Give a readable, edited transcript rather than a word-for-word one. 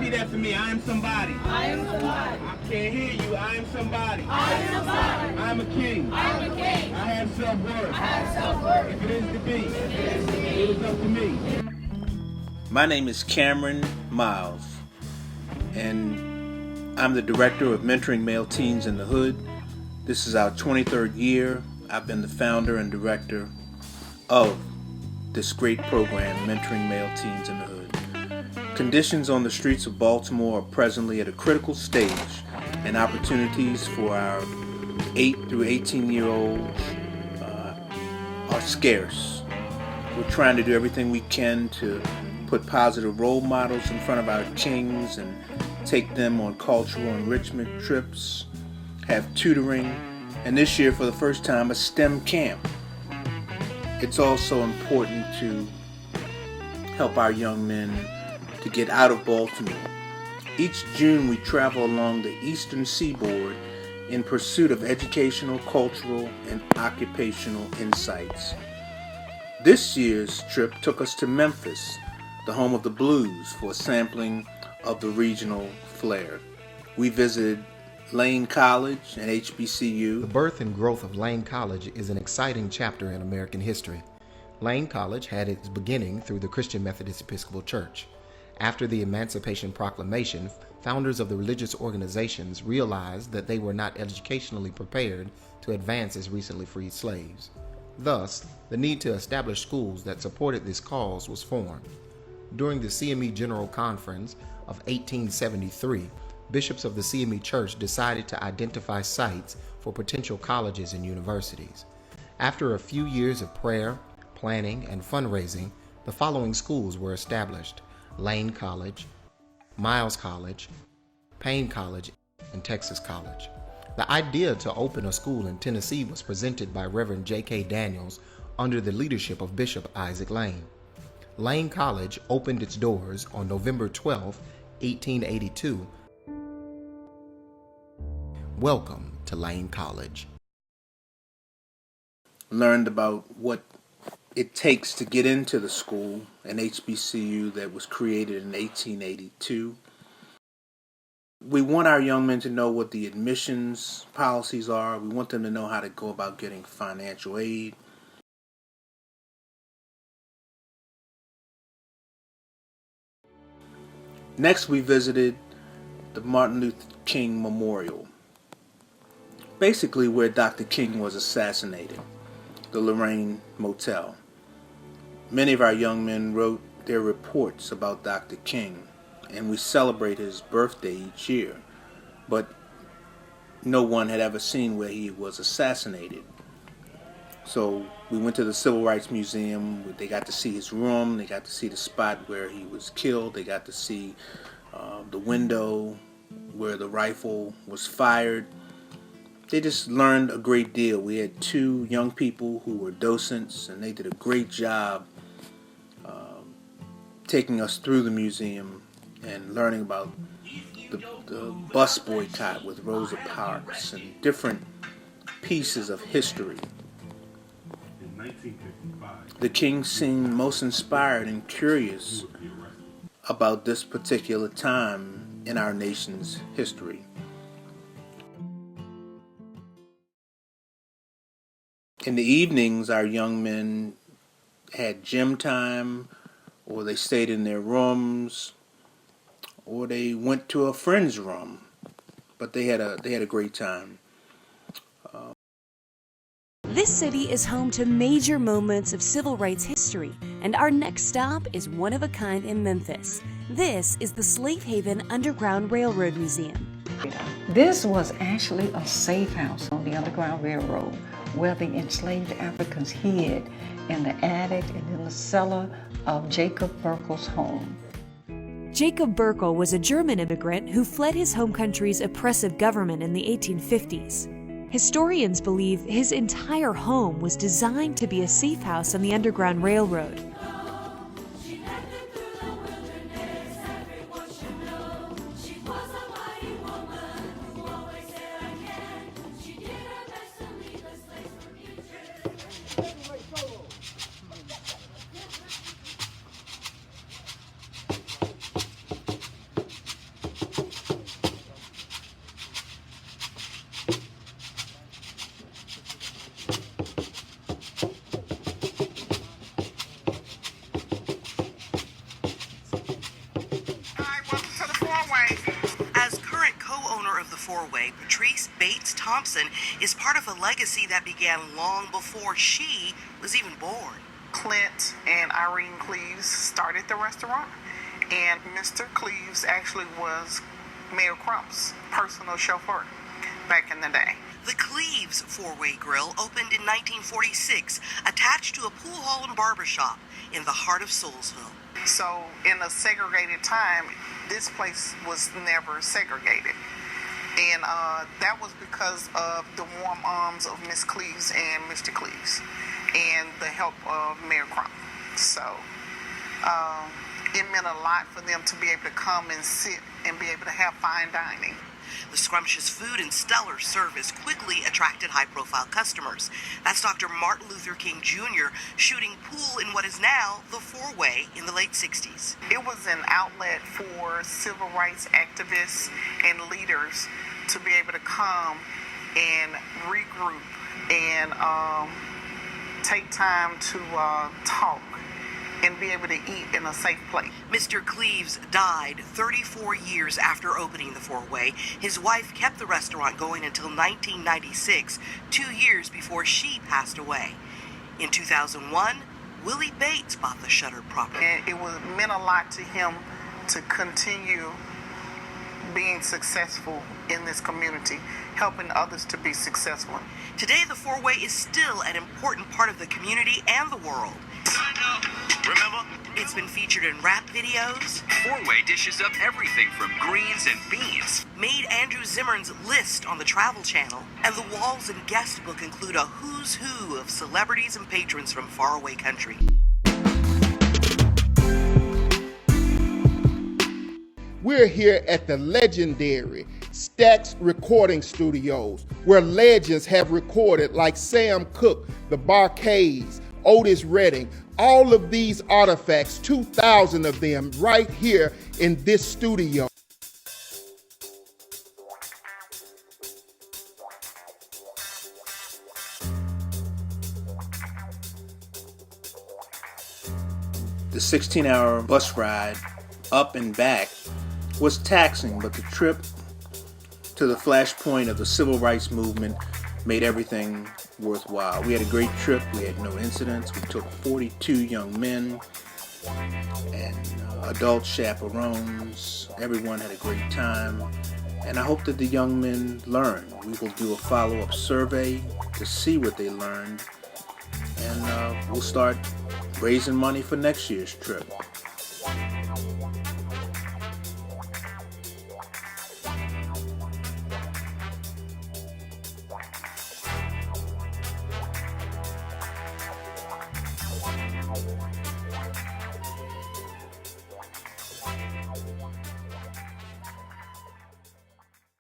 Repeat after me. I am somebody. I am somebody. I can't hear you. I am somebody. I am somebody. I am a king. I am a king. I have self-worth. I have self-worth. If it is to be, it is up to me. My name is Cameron Miles, and I'm the director of Mentoring Male Teens in the Hood. This is our 23rd year. I've been the founder and director of this great program, Mentoring Male Teens in the Hood. Conditions on the streets of Baltimore are presently at a critical stage, and opportunities for our 8 through 18-year-olds are scarce. We're trying to do everything we can to put positive role models in front of our kings and take them on cultural enrichment trips, have tutoring, and this year for the first time a STEM camp. It's also important to help our young men to get out of Baltimore. Each June we travel along the eastern seaboard in pursuit of educational, cultural, and occupational insights. This year's trip took us to Memphis, the home of the blues, for a sampling of the regional flair. We visited Lane College and HBCU. The birth and growth of Lane College is an exciting chapter in American history. Lane College had its beginning through the Christian Methodist Episcopal Church. After the Emancipation Proclamation, founders of the religious organizations realized that they were not educationally prepared to advance as recently freed slaves. Thus, the need to establish schools that supported this cause was formed. During the CME General Conference of 1873, bishops of the CME Church decided to identify sites for potential colleges and universities. After a few years of prayer, planning, and fundraising, the following schools were established: Lane College, Miles College, Payne College, and Texas College. The idea to open a school in Tennessee was presented by Reverend J.K. Daniels under the leadership of Bishop Isaac Lane. Lane College opened its doors on November 12, 1882. Welcome to Lane College. Learned about what it takes to get into the school, an HBCU that was created in 1882. We want our young men to know what the admissions policies are. We want them to know how to go about getting financial aid. Next, we visited the Martin Luther King Memorial, basically where Dr. King was assassinated, the Lorraine Motel. Many of our young men wrote their reports about Dr. King, and we celebrate his birthday each year, but no one had ever seen where he was assassinated. So we went to the Civil Rights Museum. They got to see his room. They got to see the spot where he was killed. They got to see the window where the rifle was fired. They just learned a great deal. We had two young people who were docents, and they did a great job taking us through the museum and learning about the bus boycott with Rosa Parks and different pieces of history. The King seemed most inspired and curious about this particular time in our nation's history. In the evenings, our young men had gym time, or they stayed in their rooms, or they went to a friend's room. But they had a great time. This city is home to major moments of civil rights history, and our next stop is one of a kind in Memphis. This is the Slave Haven Underground Railroad Museum. This was actually a safe house on the Underground Railroad where the enslaved Africans hid in the attic and in the cellar of Jacob Burkle's home. Jacob Burkle was a German immigrant who fled his home country's oppressive government in the 1850s. Historians believe his entire home was designed to be a safe house on the Underground Railroad. four-way, Patrice Bates Thompson, is part of a legacy that began long before she was even born. Clint and Irene Cleves started the restaurant, and Mr. Cleves actually was Mayor Crump's personal chauffeur back in the day. The Cleves four-way grill opened in 1946, attached to a pool hall and barbershop in the heart of Soulsville. So in a segregated time, this place was never segregated. And that was because of the warm arms of Miss Cleves and Mr. Cleves and the help of Mayor Crump. So it meant a lot for them to be able to come and sit and be able to have fine dining. The scrumptious food and stellar service quickly attracted high-profile customers. That's Dr. Martin Luther King Jr. shooting pool in what is now the four-way in the late 60s. It was an outlet for civil rights activists and leaders to be able to come and regroup and take time to talk and be able to eat in a safe place. Mr. Cleves died 34 years after opening the four-way. His wife kept the restaurant going until 1996, 2 years before she passed away. In 2001, Willie Bates bought the shuttered property. And it meant a lot to him to continue being successful in this community, helping others to be successful. Today, the four-way is still an important part of the community and the world. Remember? It's been featured in rap videos. Four-way dishes up everything from greens and beans. Made Andrew Zimmern's list on the Travel Channel. And the walls and guest book include a who's who of celebrities and patrons from faraway country. We're here at the legendary Stax Recording Studios, where legends have recorded like Sam Cooke, the Barcades, Otis Redding, all of these artifacts, 2,000 of them right here in this studio. The 16-hour bus ride up and back was taxing, but the trip to the flashpoint of the civil rights movement made everything worthwhile. We had a great trip. We had no incidents. We took 42 young men and adult chaperones. Everyone had a great time, and I hope that the young men learned. We will do a follow-up survey to see what they learned, and we'll start raising money for next year's trip.